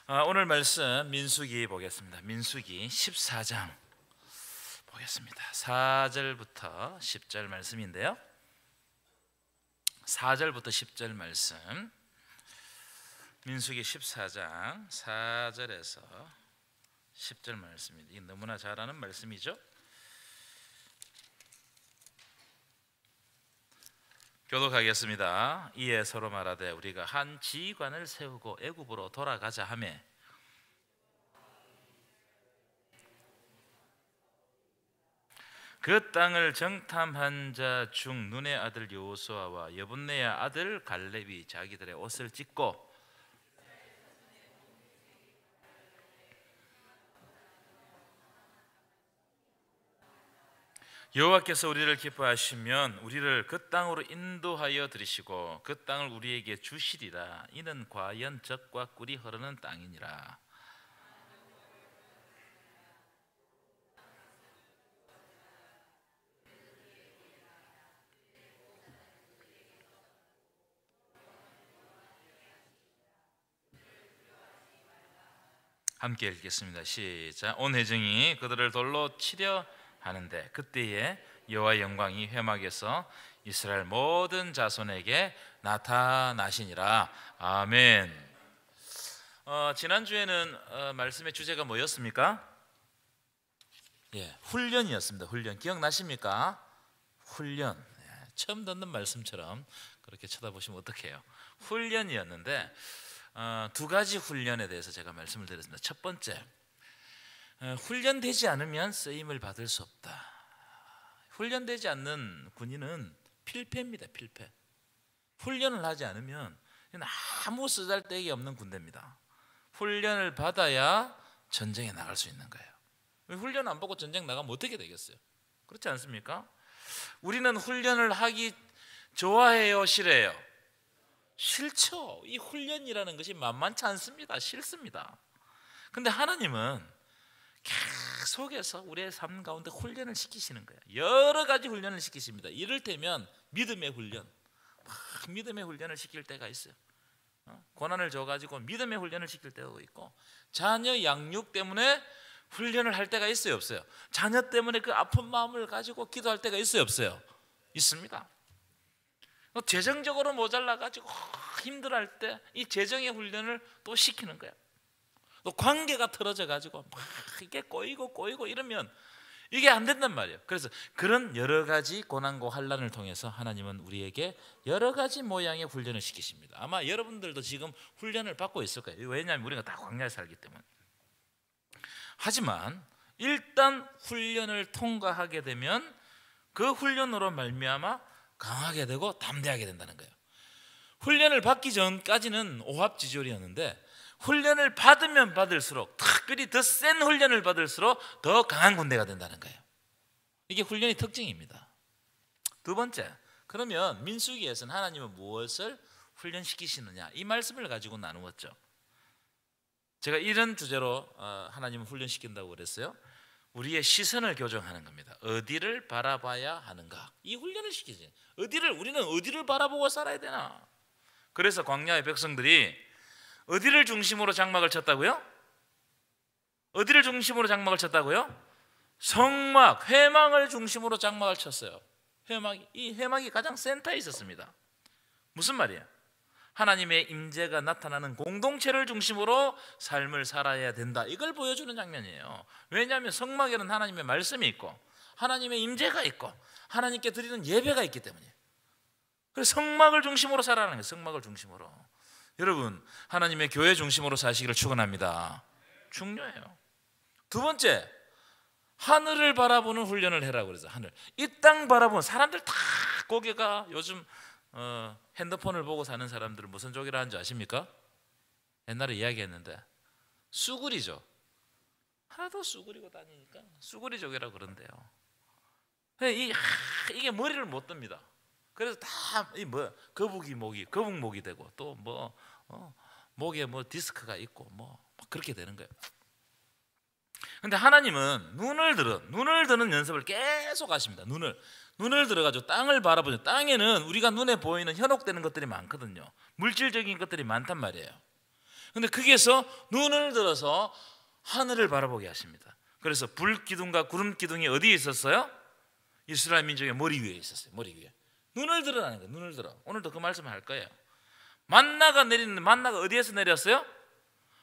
오늘 말씀 민수기 보겠습니다. 민수기 14장 보겠습니다. 4절부터 10절 말씀인데요. 4절부터 10절 말씀, 민수기 14장 4절에서 10절 말씀입니다. 이게 너무나 잘 아는 말씀이죠. 교독하겠습니다. 이에 서로 말하되 우리가 한 지휘관을 세우고 애굽으로 돌아가자 하며 그 땅을 정탐한 자 중 눈의 아들 여호수아와 여분네의 아들 갈렙이 자기들의 옷을 찢고 여호와께서 우리를 기뻐하시면 우리를 그 땅으로 인도하여 들이시고 그 땅을 우리에게 주시리라. 이는 과연 젖과 꿀이 흐르는 땅이니라. 함께 읽겠습니다. 시작. 온 회중이 그들을 돌로 치려 하는데 그때에 여호와의 영광이 회막에서 이스라엘 모든 자손에게 나타나시니라. 아멘. 지난주에는 말씀의 주제가 뭐였습니까? 훈련이었습니다. 훈련. 기억나십니까? 훈련. 처음 듣는 말씀처럼 그렇게 쳐다보시면 어떡해요? 훈련이었는데 두 가지 훈련에 대해서 제가 말씀을 드렸습니다. 첫 번째, 훈련되지 않으면 쓰임을 받을 수 없다. 훈련되지 않는 군인은 필패입니다. 필패. 훈련을 하지 않으면 아무 쓰잘데기 없는 군대입니다. 훈련을 받아야 전쟁에 나갈 수 있는 거예요. 훈련 안 받고 전쟁 나가면 어떻게 되겠어요? 그렇지 않습니까? 우리는 훈련을 하기 좋아해요, 싫어해요? 싫죠. 이 훈련이라는 것이 만만치 않습니다. 싫습니다. 근데 하나님은 계속해서 우리의 삶 가운데 훈련을 시키시는 거예요. 여러 가지 훈련을 시키십니다. 이를테면 믿음의 훈련, 막 믿음의 훈련을 시킬 때가 있어요. 고난을 줘가지고 믿음의 훈련을 시킬 때가 있고, 자녀 양육 때문에 훈련을 할 때가 있어요, 없어요? 자녀 때문에 그 아픈 마음을 가지고 기도할 때가 있어요, 없어요? 있습니다. 재정적으로 모자라가지고 힘들어할 때 이 재정의 훈련을 또 시키는 거예요. 또 관계가 틀어져 가지고 막 이게 꼬이고 이러면 이게 안 된단 말이에요. 그래서 그런 여러 가지 고난과 환난을 통해서 하나님은 우리에게 여러 가지 모양의 훈련을 시키십니다. 아마 여러분들도 지금 훈련을 받고 있을 거예요. 왜냐하면 우리가 다 광야에 살기 때문에. 하지만 일단 훈련을 통과하게 되면 그 훈련으로 말미암아 강하게 되고 담대하게 된다는 거예요. 훈련을 받기 전까지는 오합지졸이었는데 훈련을 받으면 받을수록, 특별히 더 센 훈련을 받을수록 더 강한 군대가 된다는 거예요. 이게 훈련의 특징입니다. 두 번째, 그러면 민수기에서는 하나님은 무엇을 훈련시키시느냐, 이 말씀을 가지고 나누었죠. 제가 이런 주제로 하나님은 훈련시킨다고 그랬어요. 우리의 시선을 교정하는 겁니다. 어디를 바라봐야 하는가, 이 훈련을 시키지. 우리는 어디를 바라보고 살아야 되나. 그래서 광야의 백성들이 어디를 중심으로 장막을 쳤다고요? 어디를 중심으로 장막을 쳤다고요? 성막, 회막을 중심으로 장막을 쳤어요. 이 회막이 가장 센터에 있었습니다. 무슨 말이에요? 하나님의 임재가 나타나는 공동체를 중심으로 삶을 살아야 된다, 이걸 보여주는 장면이에요. 왜냐하면 성막에는 하나님의 말씀이 있고 하나님의 임재가 있고 하나님께 드리는 예배가 있기 때문이에요. 그래서 성막을 중심으로 살아가는 거예요. 성막을 중심으로. 여러분, 하나님의 교회 중심으로 사시기를 축원합니다. 중요해요. 두 번째, 하늘을 바라보는 훈련을 해라고 그래서 하늘. 이 땅 바라보는 사람들 다 고개가, 요즘 핸드폰을 보고 사는 사람들은 무슨 쪽이라 하는지 아십니까? 옛날에 이야기했는데 수구리죠. 하도 수구리고 다니니까 수구리족이라고 그런대요. 이게 머리를 못 듭니다. 그래서 다 거북목이 되고 또 목에 디스크가 있고 막 그렇게 되는 거예요. 근데 하나님은 눈을 드는 연습을 계속 하십니다. 눈을 들어가지고 땅을 바라보죠. 땅에는 우리가 눈에 보이는 현혹되는 것들이 많거든요. 물질적인 것들이 많단 말이에요. 근데 거기에서 눈을 들어서 하늘을 바라보게 하십니다. 그래서 불기둥과 구름기둥이 어디에 있었어요? 이스라엘 민족의 머리 위에 있었어요. 머리 위에. 눈을 들으라는 거예요. 눈을 들어. 오늘도 그 말씀을 할 거예요. 만나가 내리는데 만나가 어디에서 내렸어요?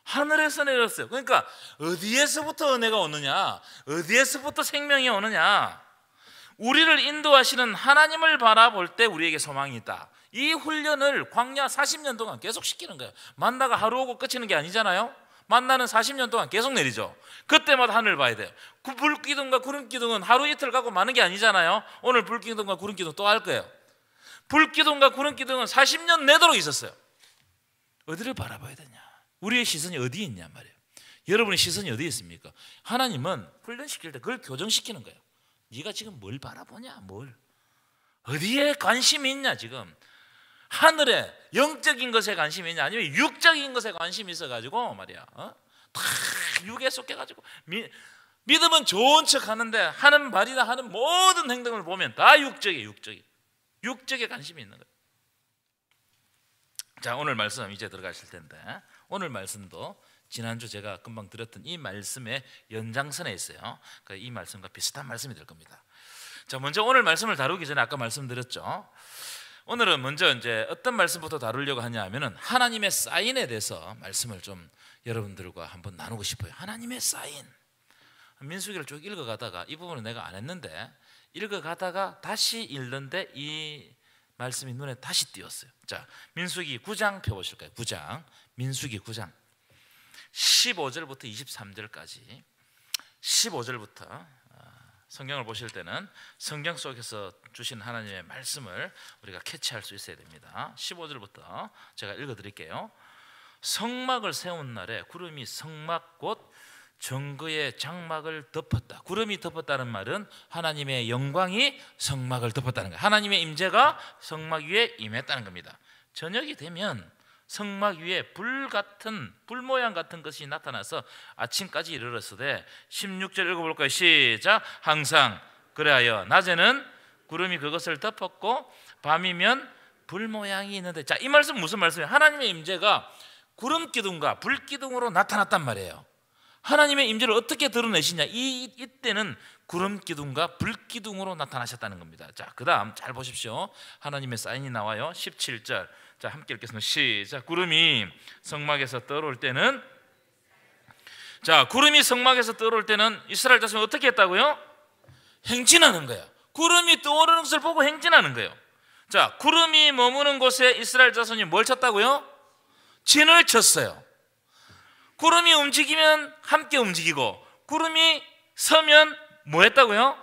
하늘에서 내렸어요. 그러니까 어디에서부터 은혜가 오느냐, 어디에서부터 생명이 오느냐, 우리를 인도하시는 하나님을 바라볼 때 우리에게 소망이 있다. 이 훈련을 광야 40년 동안 계속 시키는 거예요. 만나가 하루 오고 끝이는 게 아니잖아요. 만나는 40년 동안 계속 내리죠. 그때마다 하늘을 봐야 돼요. 그 불기둥과 구름기둥은 하루 이틀 가고 마는 게 아니잖아요. 오늘 불기둥과 구름기둥 또 할 거예요. 불기둥과 구름기둥은 40년 내도록 있었어요. 어디를 바라봐야 되냐, 우리의 시선이 어디에 있냐 말이에요. 여러분의 시선이 어디에 있습니까? 하나님은 훈련시킬 때 그걸 교정시키는 거예요. 네가 지금 뭘 바라보냐, 뭘 어디에 관심이 있냐. 지금 하늘에 영적인 것에 관심이 있냐, 아니면 육적인 것에 관심이 있어가지고 말이야, 다 육에 쏟겨가지고 믿음은 좋은 척 하는데 하는 말이나 하는 모든 행동을 보면 다 육적이에요. 육적에 관심이 있는 거예요. 자, 오늘 말씀 이제 들어가실 텐데, 오늘 말씀도 지난주 제가 금방 드렸던 이 말씀의 연장선에 있어요. 이 말씀과 비슷한 말씀이 될 겁니다. 자, 먼저 오늘 말씀을 다루기 전에 아까 말씀드렸죠. 오늘은 먼저 이제 어떤 말씀부터 다루려고 하냐 하면은 하나님의 사인에 대해서 말씀을 좀 여러분들과 한번 나누고 싶어요. 하나님의 사인. 민수기를 쭉 읽어가다가 이 부분은 내가 안 했는데 읽어가다가 다시 읽는데 이 말씀이 눈에 다시 띄었어요. 자, 민수기 9장 펴보실까요? 9장, 민수기 9장 15절부터 23절까지. 15절부터 성경을 보실 때는 성경 속에서 주신 하나님의 말씀을 우리가 캐치할 수 있어야 됩니다. 15절부터 제가 읽어드릴게요. 성막을 세운 날에 구름이 성막 곧 정거의 장막을 덮었다. 구름이 덮었다는 말은 하나님의 영광이 성막을 덮었다는 거예요. 하나님의 임재가 성막 위에 임했다는 겁니다. 저녁이 되면 성막 위에 불 모양 같은 것이 나타나서 아침까지 이르렀으되 16절 읽어볼까요? 시작. 항상 그래하여 낮에는 구름이 그것을 덮었고 밤이면 불 모양이 있는데, 자, 이 말씀 무슨 말씀이에요? 하나님의 임재가 구름 기둥과 불 기둥으로 나타났단 말이에요. 하나님의 임재를 어떻게 드러내시냐? 이때는 구름 기둥과 불 기둥으로 나타나셨다는 겁니다. 자, 그 다음 잘 보십시오. 하나님의 사인이 나와요. 17절. 자, 함께 읽겠습니다. 시작. 구름이 성막에서 떠오를 때는, 자, 구름이 성막에서 떠오를 때는 이스라엘 자손이 어떻게 했다고요? 행진하는 거예요. 구름이 떠오르는 것을 보고 행진하는 거예요. 자, 구름이 머무는 곳에 이스라엘 자손이 뭘 쳤다고요? 진을 쳤어요. 구름이 움직이면 함께 움직이고 구름이 서면 뭐 했다고요?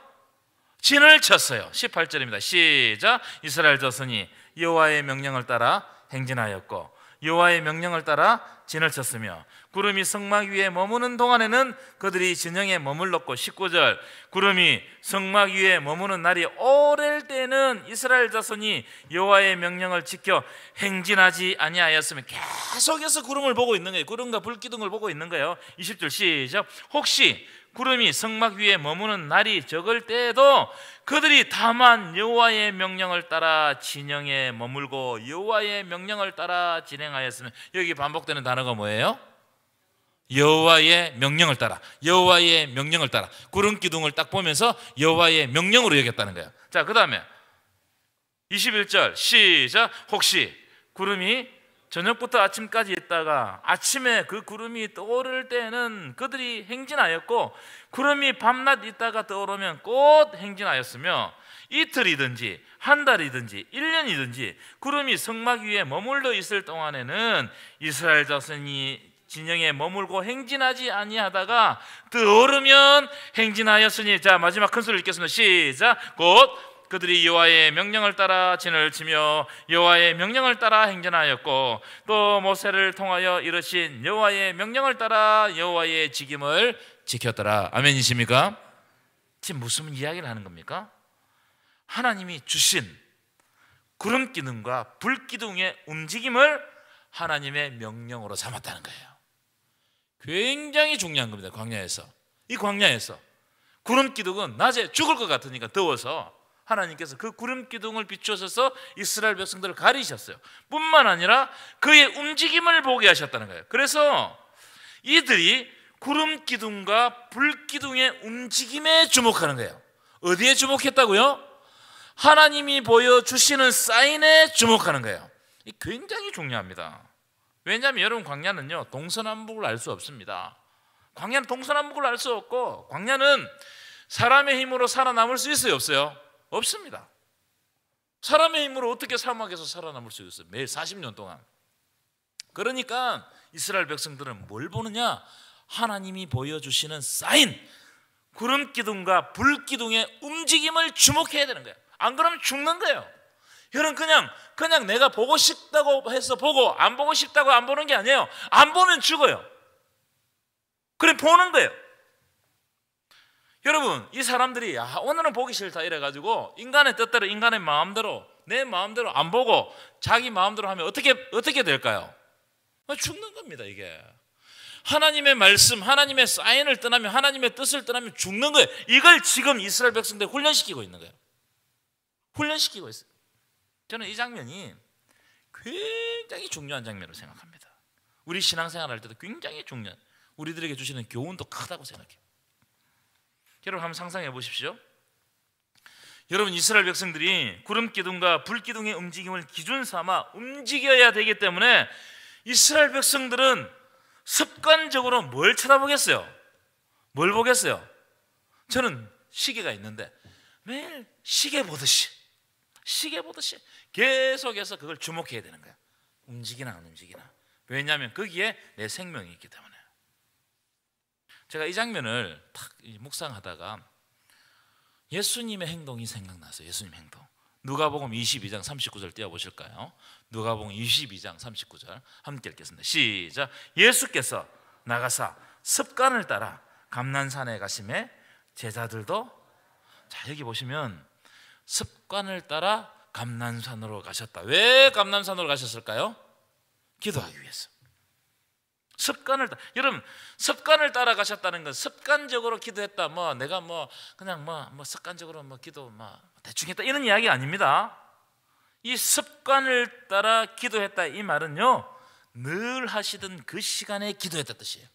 진을 쳤어요. 18절입니다. 시작. 이스라엘 자손이 여호와의 명령을 따라 행진하였고 여호와의 명령을 따라 진을 쳤으며 구름이 성막 위에 머무는 동안에는 그들이 진영에 머물렀고 19절. 구름이 성막 위에 머무는 날이 오랠 때는 이스라엘 자손이 여호와의 명령을 지켜 행진하지 아니하였으며, 계속해서 구름을 보고 있는 거예요. 구름과 불기둥을 보고 있는 거예요. 20절 시작. 혹시 구름이 성막 위에 머무는 날이 적을 때에도 그들이 다만 여호와의 명령을 따라 진영에 머물고 여호와의 명령을 따라 진행하였으면, 여기 반복되는 단어가 뭐예요? 여호와의 명령을 따라, 여호와의 명령을 따라. 구름 기둥을 딱 보면서 여호와의 명령으로 여겼다는 거예요. 자, 그 다음에 21절 시작. 혹시 구름이 저녁부터 아침까지 있다가 아침에 그 구름이 떠오를 때는 그들이 행진하였고 구름이 밤낮 있다가 떠오르면 곧 행진하였으며, 이틀이든지 한 달이든지 1년이든지 구름이 성막 위에 머물러 있을 동안에는 이스라엘 자손이 진영에 머물고 행진하지 아니하다가 떠오르면 행진하였으니. 자, 마지막 큰 소리 읽겠습니다. 시작. 곧 그들이 여호와의 명령을 따라 진을 치며 여호와의 명령을 따라 행진하였고 또 모세를 통하여 이르신 여호와의 명령을 따라 여호와의 직임을 지켰더라. 아멘이십니까? 지금 무슨 이야기를 하는 겁니까? 하나님이 주신 구름 기둥과 불 기둥의 움직임을 하나님의 명령으로 삼았다는 거예요. 굉장히 중요한 겁니다. 광야에서, 이 광야에서 구름 기둥은 낮에 죽을 것 같으니까 더워서 하나님께서 그 구름 기둥을 비추셔서 이스라엘 백성들을 가리셨어요. 뿐만 아니라 그의 움직임을 보게 하셨다는 거예요. 그래서 이들이 구름 기둥과 불 기둥의 움직임에 주목하는 거예요. 어디에 주목했다고요? 하나님이 보여주시는 사인에 주목하는 거예요. 이 굉장히 중요합니다. 왜냐하면 여러분, 광야는요 동서남북을 알 수 없습니다. 광야는 동서남북을 알 수 없고, 광야는 사람의 힘으로 살아남을 수 있어요, 없어요? 없습니다. 사람의 힘으로 어떻게 사막에서 살아남을 수 있어요? 매일 40년 동안. 그러니까 이스라엘 백성들은 뭘 보느냐? 하나님이 보여주시는 사인, 구름 기둥과 불 기둥의 움직임을 주목해야 되는 거예요. 안 그러면 죽는 거예요. 여러분, 그냥 내가 보고 싶다고 해서 보고, 안 보고 싶다고 안 보는 게 아니에요. 안 보면 죽어요. 그래, 보는 거예요. 여러분, 이 사람들이 오늘은 보기 싫다 이래가지고 인간의 뜻대로, 인간의 마음대로, 내 마음대로 안 보고 자기 마음대로 하면 어떻게 될까요? 죽는 겁니다. 이게 하나님의 말씀, 하나님의 사인을 떠나면, 하나님의 뜻을 떠나면 죽는 거예요. 이걸 지금 이스라엘 백성들 훈련시키고 있는 거예요. 훈련시키고 있어요. 저는 이 장면이 굉장히 중요한 장면으로 생각합니다. 우리 신앙생활 할 때도 굉장히 중요한, 우리들에게 주시는 교훈도 크다고 생각해요. 여러분, 한번 상상해 보십시오. 여러분, 이스라엘 백성들이 구름 기둥과 불 기둥의 움직임을 기준 삼아 움직여야 되기 때문에 이스라엘 백성들은 습관적으로 뭘 쳐다보겠어요? 뭘 보겠어요? 저는 시계가 있는데 매일 시계 보듯이 계속해서 그걸 주목해야 되는 거야. 움직이나 안 움직이나. 왜냐하면 거기에 내 생명이 있기 때문에. 제가 이 장면을 탁 묵상하다가 예수님의 행동이 생각났어요. 예수님 행동. 누가복음 22장 39절 띄워보실까요? 누가복음 22장 39절 함께 읽겠습니다. 시작. 예수께서 나가사 습관을 따라 감난산에 가심에 제자들도, 자, 여기 보시면 습관을 따라 감난산으로 가셨다. 왜 감난산으로 가셨을까요? 기도하기 위해서. 여러분, 습관을 따라 가셨다는 건 습관적으로 기도했다, 내가 그냥 습관적으로 기도 대충 했다, 이런 이야기 아닙니다. 이 습관을 따라 기도했다, 이 말은요 늘 하시던 그 시간에 기도했다 뜻이에요.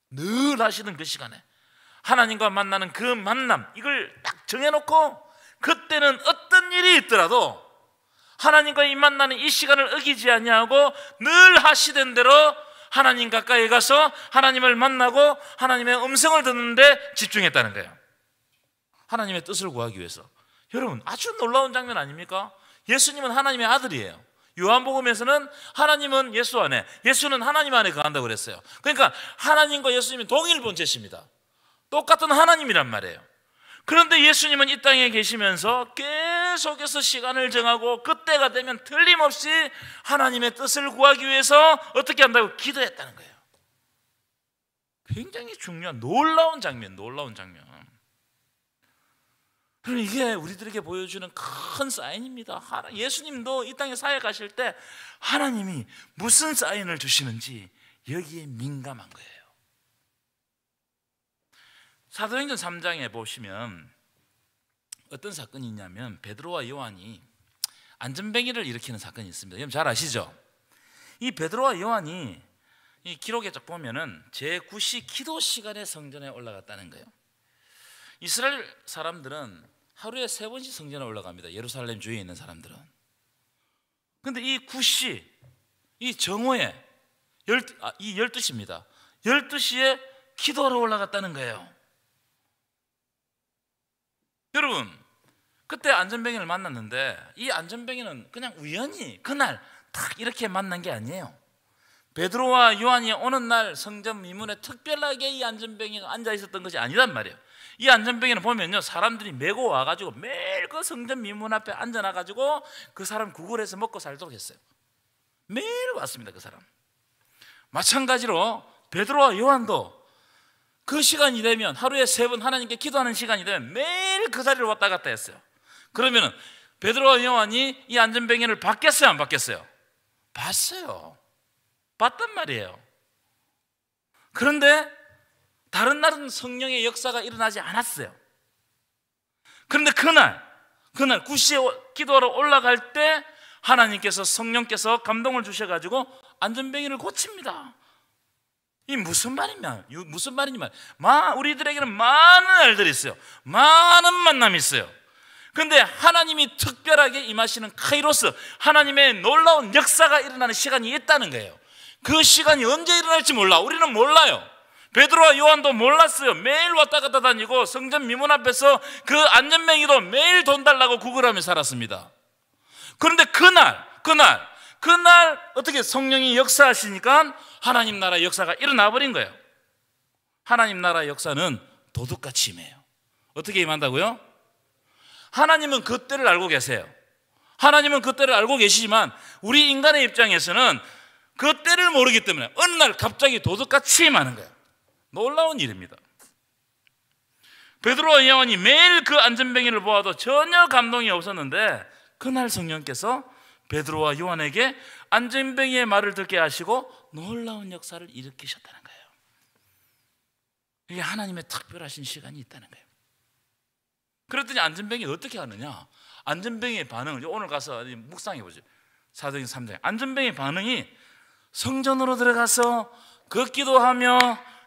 늘 하시던 그 시간에 하나님과 만나는 그 만남, 이걸 딱 정해놓고 그때는 어떤 일이 있더라도 하나님과 이 만나는 이 시간을 어기지 아니하고 늘 하시던 대로 하나님 가까이 가서 하나님을 만나고 하나님의 음성을 듣는데 집중했다는 거예요. 하나님의 뜻을 구하기 위해서. 여러분, 아주 놀라운 장면 아닙니까? 예수님은 하나님의 아들이에요. 요한복음에서는 하나님은 예수 안에, 예수는 하나님 안에 거한다고 그랬어요. 그러니까 하나님과 예수님은 동일 본체십니다. 똑같은 하나님이란 말이에요. 그런데 예수님은 이 땅에 계시면서 계속해서 시간을 정하고 그때가 되면 틀림없이 하나님의 뜻을 구하기 위해서 어떻게 한다고? 기도했다는 거예요. 굉장히 중요한 놀라운 장면. 그럼 이게 우리들에게 보여주는 큰 사인입니다. 예수님도 이 땅에 사회 가실 때 하나님이 무슨 사인을 주시는지 여기에 민감한 거예요. 사도행전 3장에 보시면 어떤 사건이 있냐면 베드로와 요한이 안전뱅이를 일으키는 사건이 있습니다. 여러분 잘 아시죠? 이 베드로와 요한이 이 기록에 쫙 보면은 제9시 기도 시간에 성전에 올라갔다는 거예요. 이스라엘 사람들은 하루에 3번씩 성전에 올라갑니다. 예루살렘 주위에 있는 사람들은. 그런데 이 9시, 이 정오에 이 12시입니다. 12시에 기도하러 올라갔다는 거예요. 여러분, 그때 안전뱅이를 만났는데 이 안전뱅이는 그냥 우연히 그날 딱 이렇게 만난 게 아니에요. 베드로와 요한이 오는 날 성전 미문에 특별하게 이 안전뱅이가 앉아 있었던 것이 아니란 말이에요. 이 안전뱅이는 보면요, 사람들이 메고 와가지고 매일 그 성전 미문 앞에 앉아놔가지고 그 사람 구걸해서 먹고 살도록 했어요. 매일 왔습니다, 그 사람. 마찬가지로 베드로와 요한도 그 시간이 되면 하루에 3번 하나님께 기도하는 시간이 되면 매일 그 자리를 왔다 갔다 했어요. 그러면 베드로와 요한이 이 안전뱅이를 봤겠어요, 안 봤겠어요? 봤어요. 봤단 말이에요. 그런데 다른 날은 성령의 역사가 일어나지 않았어요. 그런데 그날 9시에 기도하러 올라갈 때 하나님께서 성령께서 감동을 주셔가지고 안전뱅이를 고칩니다. 이 무슨 말이냐? 무슨 말이냐? 우리들에게는 많은 일들이 있어요. 많은 만남이 있어요. 근데 하나님이 특별하게 임하시는 카이로스, 하나님의 놀라운 역사가 일어나는 시간이 있다는 거예요. 그 시간이 언제 일어날지 몰라. 우리는 몰라요. 베드로와 요한도 몰랐어요. 매일 왔다 갔다 다니고 성전 미문 앞에서 그 안전뱅이도 매일 돈 달라고 구걸하며 살았습니다. 그런데 그날 어떻게 성령이 역사하시니까 하나님 나라의 역사가 일어나 버린 거예요. 하나님 나라의 역사는 도둑같이 임해요. 어떻게 임한다고요? 하나님은 그 때를 알고 계세요. 하나님은 그 때를 알고 계시지만 우리 인간의 입장에서는 그 때를 모르기 때문에 어느 날 갑자기 도둑같이 임하는 거예요. 놀라운 일입니다. 베드로와 요한이 매일 그 안전뱅이를 보아도 전혀 감동이 없었는데 그날 성령께서 베드로와 요한에게 안전뱅이의 말을 듣게 하시고 놀라운 역사를 일으키셨다는 거예요. 이게 하나님의 특별하신 시간이 있다는 거예요. 그랬더니 안전뱅이 어떻게 하느냐? 안전뱅이의 반응을 오늘 가서 묵상해 보죠. 사도행전 3장. 안전뱅이의 반응이 성전으로 들어가서 걷기도 하며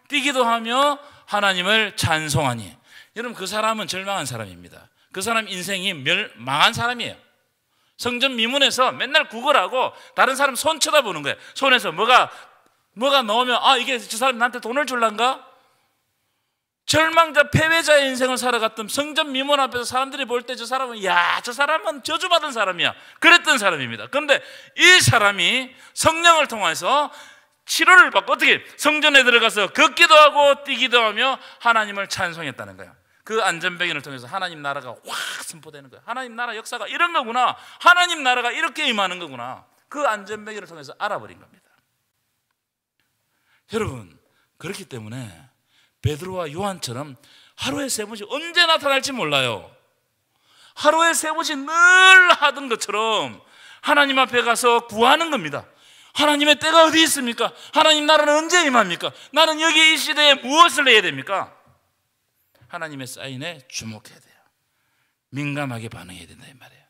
뛰기도 하며 하나님을 찬송하니. 여러분, 그 사람은 절망한 사람입니다. 그 사람 인생이 망한 사람이에요. 성전 미문에서 맨날 구걸하고 다른 사람 손 쳐다보는 거예요. 손에서 뭐가 나오면 이게 저 사람 나한테 돈을 줄란가? 절망자 패배자의 인생을 살아갔던 성전 미문 앞에서 사람들이 볼 때 저 사람은 저주받은 사람이야, 그랬던 사람입니다. 그런데 이 사람이 성령을 통해서 치료를 받고 어떻게 성전에 들어가서 걷기도 하고 뛰기도 하며 하나님을 찬송했다는 거예요. 그 안전뱅이를 통해서 하나님 나라가 확 선포되는 거예요. 하나님 나라 역사가 이런 거구나, 하나님 나라가 이렇게 임하는 거구나, 그 안전뱅이를 통해서 알아버린 겁니다. 여러분, 그렇기 때문에 베드로와 요한처럼 하루에 3번씩 언제 나타날지 몰라요. 하루에 3번씩 늘 하던 것처럼 하나님 앞에 가서 구하는 겁니다. 하나님의 때가 어디 있습니까? 하나님 나라는 언제 임합니까? 나는 여기 이 시대에 무엇을 해야 됩니까? 하나님의 사인에 주목해야 돼요. 민감하게 반응해야 된다 이 말이에요.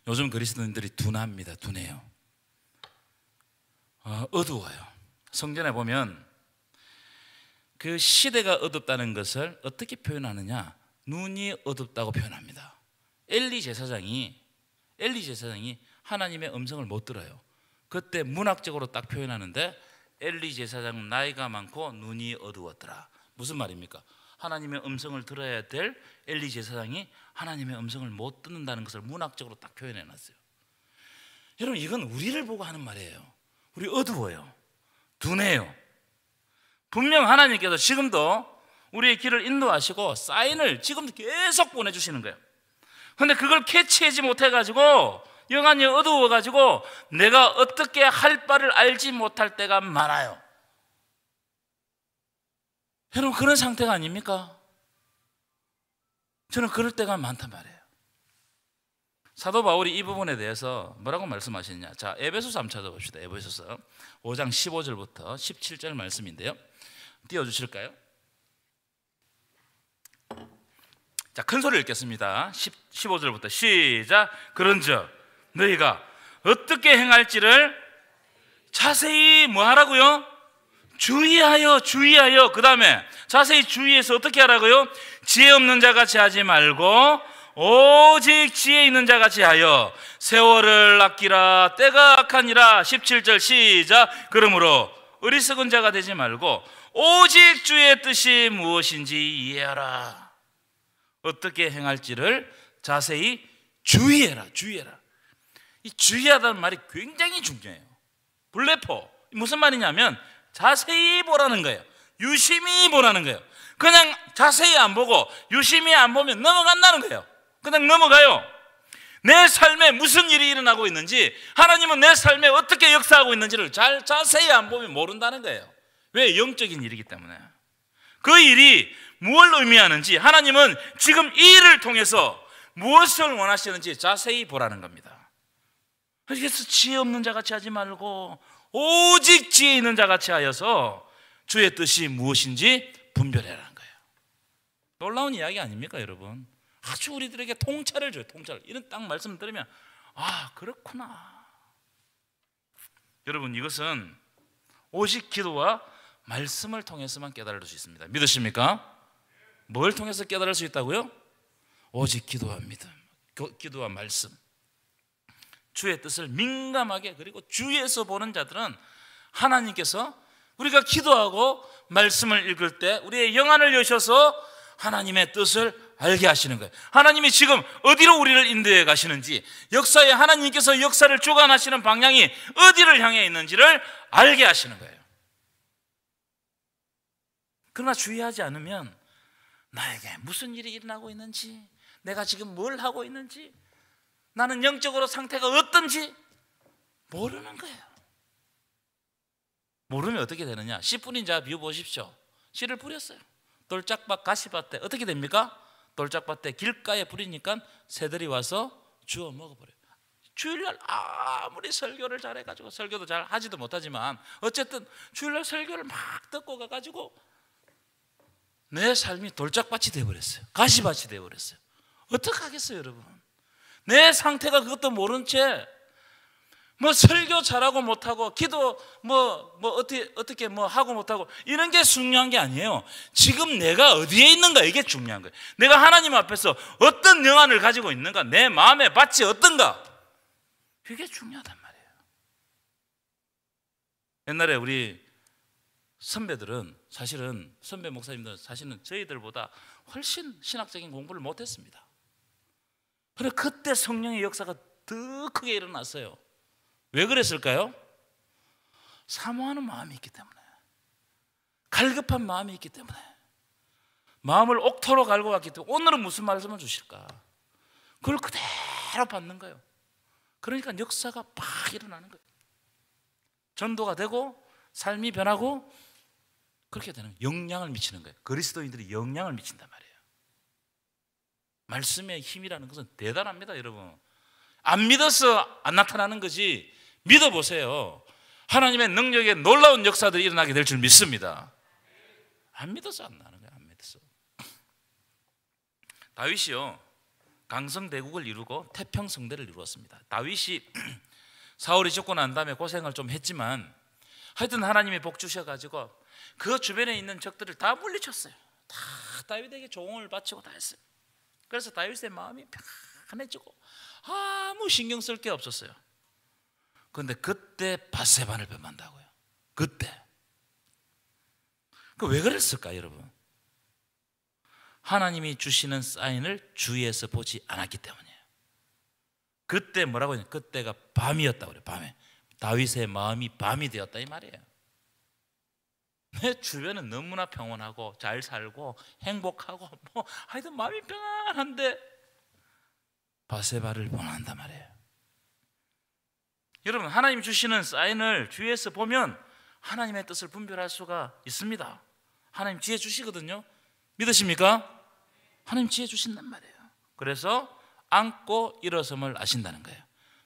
요즘 그리스도인들이 둔합니다. 둔해요. 어두워요. 성전에 보면 그 시대가 어둡다는 것을 어떻게 표현하느냐? 눈이 어둡다고 표현합니다. 엘리 제사장이 하나님의 음성을 못 들어요. 그때 문학적으로 딱 표현하는데 엘리 제사장은 나이가 많고 눈이 어두웠더라. 무슨 말입니까? 하나님의 음성을 들어야 될 엘리 제사장이 하나님의 음성을 못 듣는다는 것을 문학적으로 딱 표현해 놨어요. 여러분, 이건 우리를 보고 하는 말이에요. 우리 어두워요. 둔해요. 분명 하나님께서 지금도 우리의 길을 인도하시고 사인을 지금도 계속 보내주시는 거예요. 그런데 그걸 캐치하지 못해가지고 영안이 어두워가지고 내가 어떻게 할 바를 알지 못할 때가 많아요. 여러분, 그런 상태가 아닙니까? 저는 그럴 때가 많단 말이에요. 사도 바울이 이 부분에 대해서 뭐라고 말씀하시느냐? 자, 에베소서 한번 찾아봅시다. 에베소서 5장 15절부터 17절 말씀인데요. 띄워주실까요? 자, 큰 소리를 읽겠습니다. 15절부터 시작. 그런즉 너희가 어떻게 행할지를 자세히 뭐 하라고요? 주의하여. 그 다음에 자세히 주의해서 어떻게 하라고요? 지혜 없는 자같이 하지 말고 오직 지혜 있는 자같이 하여 세월을 아끼라. 때가 악하니라. 17절 시작. 그러므로 어리석은 자가 되지 말고 오직 주의 뜻이 무엇인지 이해하라. 어떻게 행할지를 자세히 주의해라. 이 주의하다는 말이 굉장히 중요해요. 블레포, 무슨 말이냐면 자세히 보라는 거예요. 유심히 보라는 거예요. 그냥 자세히 안 보고 유심히 안 보면 넘어간다는 거예요. 그냥 넘어가요. 내 삶에 무슨 일이 일어나고 있는지, 하나님은 내 삶에 어떻게 역사하고 있는지를 자세히 안 보면 모른다는 거예요. 왜? 영적인 일이기 때문에. 그 일이 무엇을 의미하는지, 하나님은 지금 이 일을 통해서 무엇을 원하시는지 자세히 보라는 겁니다. 그래서 지혜 없는 자같이 하지 말고 오직 지혜 있는 자같이 하여서 주의 뜻이 무엇인지 분별해라는 거예요. 놀라운 이야기 아닙니까, 여러분? 아주 우리들에게 통찰을 줘요. 통찰. 이런 딱 말씀을 들으면 아, 그렇구나. 여러분, 이것은 오직 기도와 말씀을 통해서만 깨달을 수 있습니다. 믿으십니까? 뭘 통해서 깨달을 수 있다고요? 오직 기도와 믿음, 기도와 말씀. 주의 뜻을 민감하게, 그리고 주위에서 보는 자들은 하나님께서 우리가 기도하고 말씀을 읽을 때 우리의 영안을 여셔서 하나님의 뜻을 알게 하시는 거예요. 하나님이 지금 어디로 우리를 인도해 가시는지, 역사에 하나님께서 역사를 주관하시는 방향이 어디를 향해 있는지를 알게 하시는 거예요. 그러나 주의하지 않으면 나에게 무슨 일이 일어나고 있는지, 내가 지금 뭘 하고 있는지, 나는 영적으로 상태가 어떤지 모르는 거예요. 모르면 어떻게 되느냐? 씨 뿌린 자 비유 보십시오. 씨를 뿌렸어요. 돌짝밭, 가시밭에 어떻게 됩니까? 돌짝밭에 길가에 뿌리니까 새들이 와서 주워 먹어버려요. 주일날 아무리 설교를 잘해가지고, 설교도 잘 하지도 못하지만 어쨌든 주일날 설교를 막 듣고 가가지고 내 삶이 돌짝밭이 되어버렸어요. 가시밭이 되어버렸어요. 어떡하겠어요, 여러분? 내 상태가 그것도 모른 채 뭐 설교 잘하고 못하고, 기도 어떻게 하고 못하고, 이런 게 중요한 게 아니에요. 지금 내가 어디에 있는가, 이게 중요한 거예요. 내가 하나님 앞에서 어떤 영안을 가지고 있는가, 내 마음의 밭이 어떤가, 이게 중요하단 말이에요. 옛날에 우리 선배들은, 사실은 선배 목사님들은 사실은 저희들보다 훨씬 신학적인 공부를 못했습니다. 그런데 그때 성령의 역사가 더 크게 일어났어요. 왜 그랬을까요? 사모하는 마음이 있기 때문에, 갈급한 마음이 있기 때문에, 마음을 옥토로 갈고 갔기 때문에 오늘은 무슨 말씀을 주실까, 그걸 그대로 받는 거예요. 그러니까 역사가 팍 일어나는 거예요. 전도가 되고 삶이 변하고 그렇게 되는 거예요. 영향을 미치는 거예요. 그리스도인들이 영향을 미친단 말이에요. 말씀의 힘이라는 것은 대단합니다, 여러분. 안 믿어서 안 나타나는 거지, 믿어보세요. 하나님의 능력에 놀라운 역사들이 일어나게 될 줄 믿습니다. 안 믿어서 안 나는 거예요. 안 믿어서. 다윗이요, 강성대국을 이루고 태평성대를 이루었습니다. 다윗이 사울이 죽고 난 다음에 고생을 좀 했지만 하여튼 하나님이 복 주셔가지고 그 주변에 있는 적들을 다 물리쳤어요. 다 다윗에게 조공을 바치고 다 했어요. 그래서 다윗의 마음이 편해지고 아무 신경 쓸 게 없었어요. 그런데 그때 밧세바를 범한다고요. 그때. 왜 그랬을까, 여러분? 하나님이 주시는 사인을 주위에서 보지 않았기 때문이에요. 그때 뭐라고 했냐? 그때가 밤이었다고 그래요. 밤에. 다윗의 마음이 밤이 되었다, 이 말이에요. 내 주변은 너무나 평온하고 잘 살고 행복하고 하여튼 마음이 평안한데 밧세바를 원한단 말이에요. 여러분, 하나님 주시는 사인을 주위에서 보면 하나님의 뜻을 분별할 수가 있습니다. 하나님 지혜 주시거든요. 믿으십니까? 하나님 지혜 주신단 말이에요. 그래서 앉고 일어섬을 아신다는 거예요.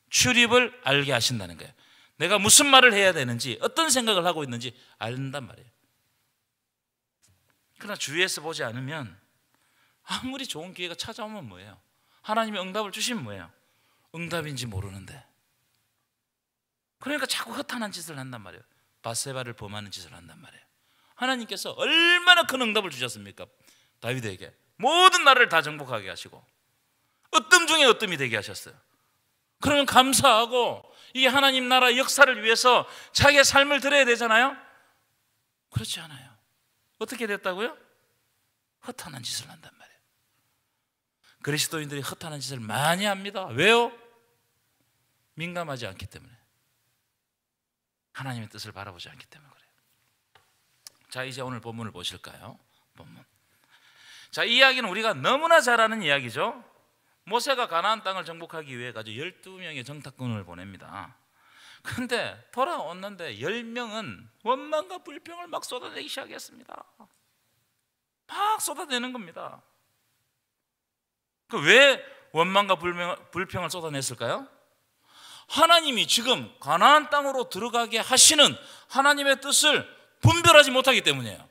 출입을 알게 하신다는 거예요. 내가 무슨 말을 해야 되는지, 어떤 생각을 하고 있는지 안단 말이에요. 그러나 주위에서 보지 않으면 아무리 좋은 기회가 찾아오면 뭐예요? 하나님이 응답을 주시면 뭐예요? 응답인지 모르는데. 그러니까 자꾸 허탄한 짓을 한단 말이에요. 밧세바를 범하는 짓을 한단 말이에요. 하나님께서 얼마나 큰 응답을 주셨습니까? 다윗에게 모든 나라를 다 정복하게 하시고 으뜸 중에 으뜸이 되게 하셨어요. 그러면 감사하고 이게 하나님 나라 역사를 위해서 자기의 삶을 드려야 되잖아요. 그렇지 않아요. 어떻게 됐다고요? 허탄한 짓을 한단 말이에요. 그리스도인들이 허탄한 짓을 많이 합니다. 왜요? 민감하지 않기 때문에, 하나님의 뜻을 바라보지 않기 때문에 그래요. 자, 이제 오늘 본문을 보실까요? 본문. 자, 이 이야기는 우리가 너무나 잘 아는 이야기죠. 모세가 가나안 땅을 정복하기 위해 가지고 12명의 정탐꾼을 보냅니다. 그런데 돌아왔는데 10명은 원망과 불평을 막 쏟아내기 시작했습니다. 막 쏟아내는 겁니다. 왜 원망과 불평을 쏟아냈을까요? 하나님이 지금 가나안 땅으로 들어가게 하시는 하나님의 뜻을 분별하지 못하기 때문이에요.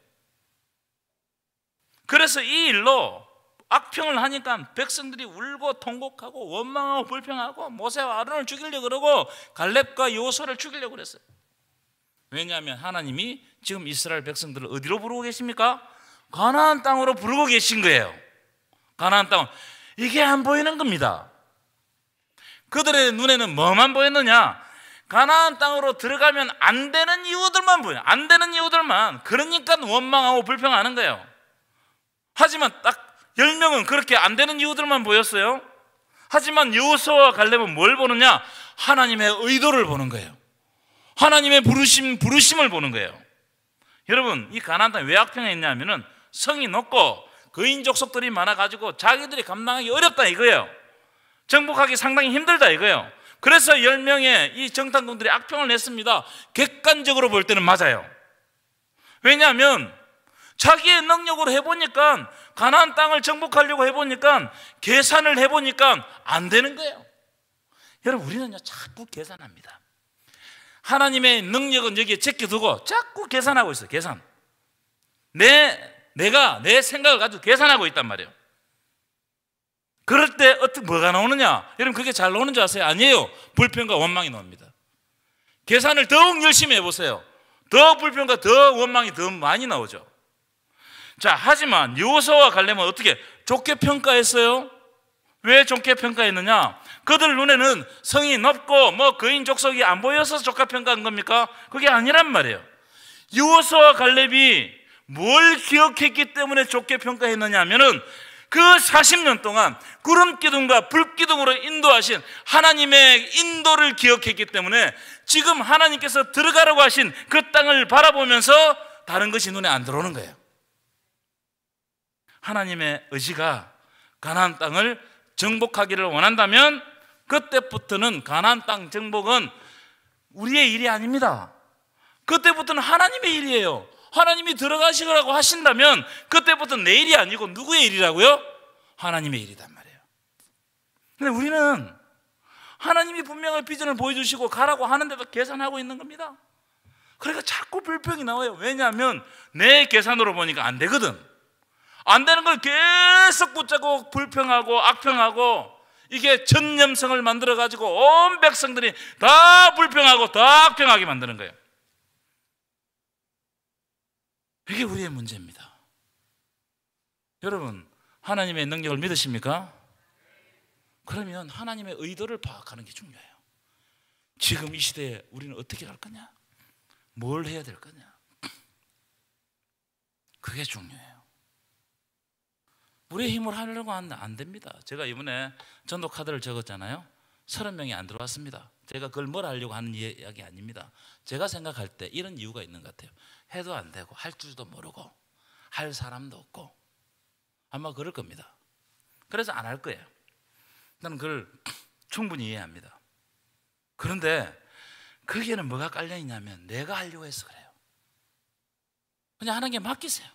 그래서 이 일로 악평을 하니까 백성들이 울고 통곡하고 원망하고 불평하고 모세와 아론을 죽이려고 그러고 갈렙과 여호수아를 죽이려고 그랬어요. 왜냐하면 하나님이 지금 이스라엘 백성들을 어디로 부르고 계십니까? 가나안 땅으로 부르고 계신 거예요. 가나안 땅. 이게 안 보이는 겁니다. 그들의 눈에는 뭐만 보였느냐? 가나안 땅으로 들어가면 안 되는 이유들만 보여요. 안 되는 이유들만. 그러니까 원망하고 불평하는 거예요. 하지만 딱 10명은 그렇게 안 되는 이유들만 보였어요. 하지만 여호수아와 갈렙은 뭘 보느냐? 하나님의 의도를 보는 거예요. 하나님의 부르심을 보는 거예요. 여러분, 이 가나안 땅이 왜 악평에 있냐면은 성이 높고 거인 족속들이 많아가지고 자기들이 감당하기 어렵다 이거예요. 정복하기 상당히 힘들다 이거예요. 그래서 10명의 이 정탐꾼들이 악평을 냈습니다. 객관적으로 볼 때는 맞아요. 왜냐하면 자기의 능력으로 해보니까, 가나안 땅을 정복하려고 해보니까, 계산을 해보니까 안 되는 거예요. 여러분, 우리는요 자꾸 계산합니다. 하나님의 능력은 여기에 제껴두고 자꾸 계산하고 있어요. 계산. 내가 내 생각을 가지고 계산하고 있단 말이에요. 그럴 때 어떻게 뭐가 나오느냐? 여러분, 그게 잘 나오는 줄 아세요? 아니에요. 불평과 원망이 나옵니다. 계산을 더욱 열심히 해보세요. 더 불평과 더 원망이 더 많이 나오죠. 자, 하지만 여호수아와 갈렙은 어떻게 좋게 평가했어요? 왜 좋게 평가했느냐? 그들 눈에는 성이 높고 뭐 거인 족속이 안 보여서 좋게 평가한 겁니까? 그게 아니란 말이에요. 여호수아와 갈렙이 뭘 기억했기 때문에 좋게 평가했느냐 하면은 그 40년 동안 구름기둥과 불기둥으로 인도하신 하나님의 인도를 기억했기 때문에 지금 하나님께서 들어가라고 하신 그 땅을 바라보면서 다른 것이 눈에 안 들어오는 거예요. 하나님의 의지가 가나안 땅을 정복하기를 원한다면 그때부터는 가나안 땅 정복은 우리의 일이 아닙니다. 그때부터는 하나님의 일이에요. 하나님이 들어가시라고 하신다면 그때부터는 내 일이 아니고 누구의 일이라고요? 하나님의 일이단 말이에요. 근데 우리는 하나님이 분명히 비전을 보여주시고 가라고 하는데도 계산하고 있는 겁니다. 그러니까 자꾸 불평이 나와요. 왜냐하면 내 계산으로 보니까 안 되거든. 안 되는 걸 계속 붙잡고 불평하고 악평하고, 이게 전염성을 만들어가지고 온 백성들이 다 불평하고 다 악평하게 만드는 거예요. 이게 우리의 문제입니다. 여러분, 하나님의 능력을 믿으십니까? 그러면 하나님의 의도를 파악하는 게 중요해요. 지금 이 시대에 우리는 어떻게 할 거냐? 뭘 해야 될 거냐? 그게 중요해요. 우리의 힘으로 하려고 하면 안 됩니다. 제가 이번에 전도 카드를 적었잖아요. 30명이 안 들어왔습니다. 제가 그걸 뭘 하려고 하는 이야기 아닙니다. 제가 생각할 때 이런 이유가 있는 것 같아요. 해도 안 되고 할 줄도 모르고 할 사람도 없고 아마 그럴 겁니다. 그래서 안 할 거예요. 나는 그걸 충분히 이해합니다. 그런데 거기에는 뭐가 깔려 있냐면 내가 하려고 해서 그래요. 그냥 하나님께 맡기세요.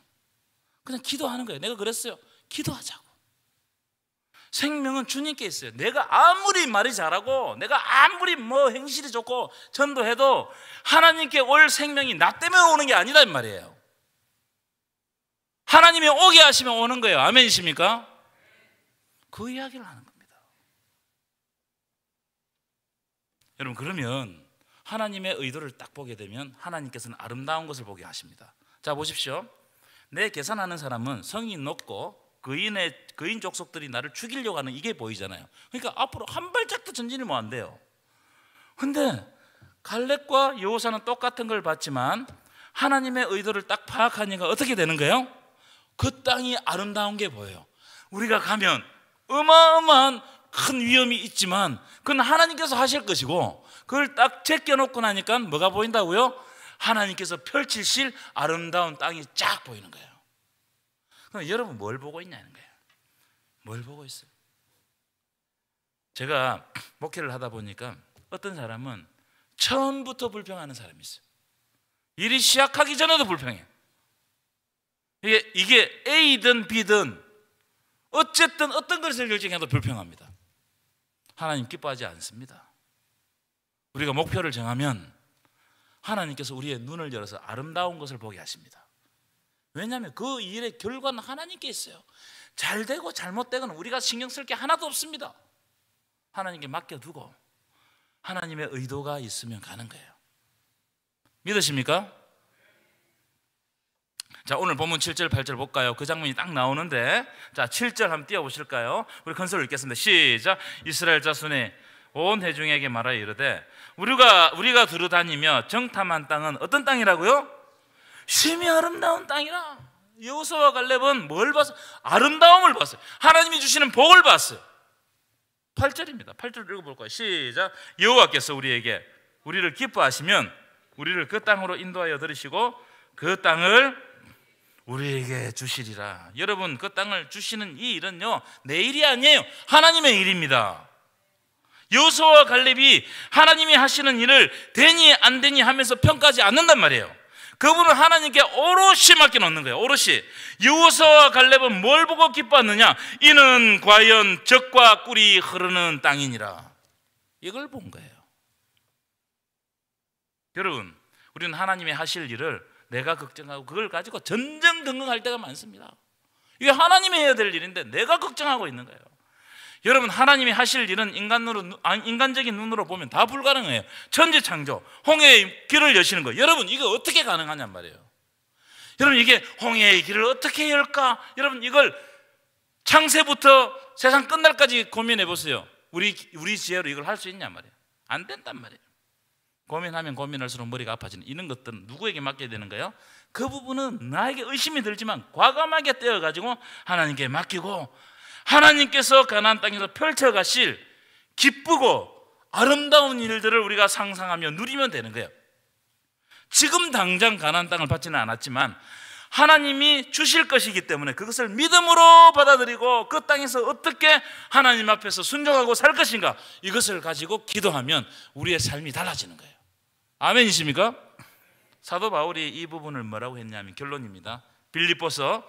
그냥 기도하는 거예요. 내가 그랬어요. 기도하자고. 생명은 주님께 있어요. 내가 아무리 말이 잘하고 내가 아무리 뭐 행실이 좋고 전도해도 하나님께 올 생명이 나 때문에 오는 게 아니란 말이에요. 하나님이 오게 하시면 오는 거예요. 아멘이십니까? 그 이야기를 하는 겁니다. 여러분, 그러면 하나님의 의도를 딱 보게 되면 하나님께서는 아름다운 것을 보게 하십니다. 자, 보십시오. 내 계산하는 사람은 성이 높고 거인 족속들이 나를 죽이려고 하는 이게 보이잖아요. 그러니까 앞으로 한 발짝도 전진이 뭐 안 돼요. 근데 갈렙과 여호수아는 똑같은 걸 봤지만 하나님의 의도를 딱 파악하니까 어떻게 되는 거예요? 그 땅이 아름다운 게 보여요. 우리가 가면 어마어마한 큰 위험이 있지만 그건 하나님께서 하실 것이고, 그걸 딱 제껴놓고 나니까 뭐가 보인다고요? 하나님께서 펼치실 아름다운 땅이 쫙 보이는 거예요. 그럼 여러분 뭘 보고 있냐는 거예요. 뭘 보고 있어요? 제가 목회를 하다 보니까 어떤 사람은 처음부터 불평하는 사람이 있어요. 일이 시작하기 전에도 불평해요. 이게 A든 B든 어쨌든 어떤 것을 결정해도 불평합니다. 하나님 기뻐하지 않습니다. 우리가 목표를 정하면 하나님께서 우리의 눈을 열어서 아름다운 것을 보게 하십니다. 왜냐하면 그 일의 결과는 하나님께 있어요. 잘 되고 잘못되고는 우리가 신경 쓸 게 하나도 없습니다. 하나님께 맡겨두고 하나님의 의도가 있으면 가는 거예요. 믿으십니까? 자, 오늘 본문 7절 8절 볼까요? 그 장면이 딱 나오는데, 자 7절 한번 띄워보실까요? 우리 건설을 읽겠습니다. 시작. 이스라엘 자손이 온 회중에게 말하여 이르되 우리가 두루다니며 정탐한 땅은 어떤 땅이라고요? 심히 아름다운 땅이라. 여호수아와 갈렙은 뭘 봤어요? 아름다움을 봤어요. 하나님이 주시는 복을 봤어요. 8절입니다. 8절 읽어볼까요? 시작. 여호와께서 우리를 기뻐하시면 우리를 그 땅으로 인도하여 들으시고 그 땅을 우리에게 주시리라. 여러분, 그 땅을 주시는 이 일은요, 내 일이 아니에요. 하나님의 일입니다. 여호수아와 갈렙이 하나님이 하시는 일을 되니 안 되니 하면서 평가하지 않는단 말이에요. 그분은 하나님께 오롯이 맡겨놓는 거예요. 오롯이. 여호수아와 갈렙은 뭘 보고 기뻐하느냐? 이는 과연 젖과 꿀이 흐르는 땅이니라. 이걸 본 거예요. 여러분, 우리는 하나님이 하실 일을 내가 걱정하고 그걸 가지고 전전긍긍할 때가 많습니다. 이게 하나님이 해야 될 일인데 내가 걱정하고 있는 거예요. 여러분, 하나님이 하실 일은 인간적인 눈으로 보면 다 불가능해요. 천지창조, 홍해의 길을 여시는 거예요. 여러분, 이거 어떻게 가능하냔 말이에요. 여러분, 이게 홍해의 길을 어떻게 열까? 여러분, 이걸 창세부터 세상 끝날까지 고민해 보세요. 우리 지혜로 이걸 할 수 있냔 말이에요. 안 된단 말이에요. 고민하면 고민할수록 머리가 아파지는 이런 것들은 누구에게 맡겨야 되는 거예요? 그 부분은 나에게 의심이 들지만 과감하게 떼어가지고 하나님께 맡기고 하나님께서 가나안 땅에서 펼쳐가실 기쁘고 아름다운 일들을 우리가 상상하며 누리면 되는 거예요. 지금 당장 가나안 땅을 받지는 않았지만 하나님이 주실 것이기 때문에 그것을 믿음으로 받아들이고 그 땅에서 어떻게 하나님 앞에서 순종하고 살 것인가, 이것을 가지고 기도하면 우리의 삶이 달라지는 거예요. 아멘이십니까? 사도 바울이 이 부분을 뭐라고 했냐면 결론입니다. 빌립보서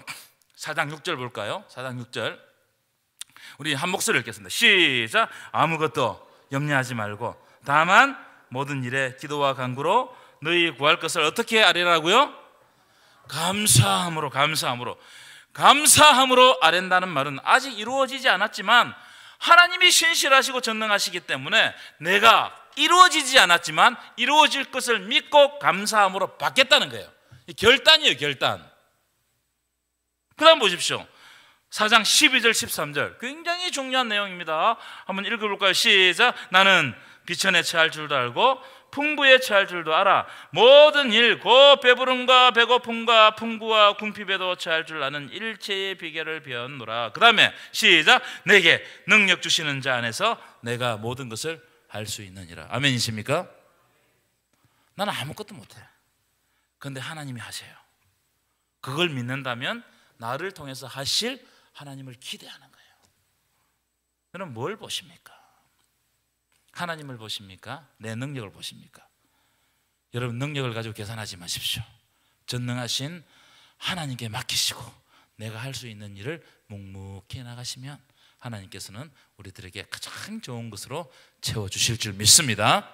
4장 6절 볼까요? 4장 6절 우리 한 목소리를 읽겠습니다. 시작. 아무것도 염려하지 말고 다만 모든 일에 기도와 간구로 너희 구할 것을 어떻게 아뢰라고요? 감사함으로 아랜다는 말은 아직 이루어지지 않았지만 하나님이 신실하시고 전능하시기 때문에 내가 이루어지지 않았지만 이루어질 것을 믿고 감사함으로 받겠다는 거예요. 결단이에요, 결단. 그 다음 보십시오. 4장 12절 13절 굉장히 중요한 내용입니다. 한번 읽어볼까요? 시작. 나는 비천에 처할 줄도 알고 풍부에 처할 줄도 알아. 모든 일 곧 배부름과 배고픔과 풍부와 궁핍에도 처할 줄 아는 일체의 비결을 배웠노라. 그 다음에 시작. 내게 능력 주시는 자 안에서 내가 모든 것을 할 수 있느니라. 아멘이십니까? 나는 아무것도 못해. 그런데 하나님이 하세요. 그걸 믿는다면 나를 통해서 하실 하나님을 기대하는 거예요. 여러분, 뭘 보십니까? 하나님을 보십니까? 내 능력을 보십니까? 여러분, 능력을 가지고 계산하지 마십시오. 전능하신 하나님께 맡기시고 내가 할 수 있는 일을 묵묵히 나가시면 하나님께서는 우리들에게 가장 좋은 것으로 채워주실 줄 믿습니다.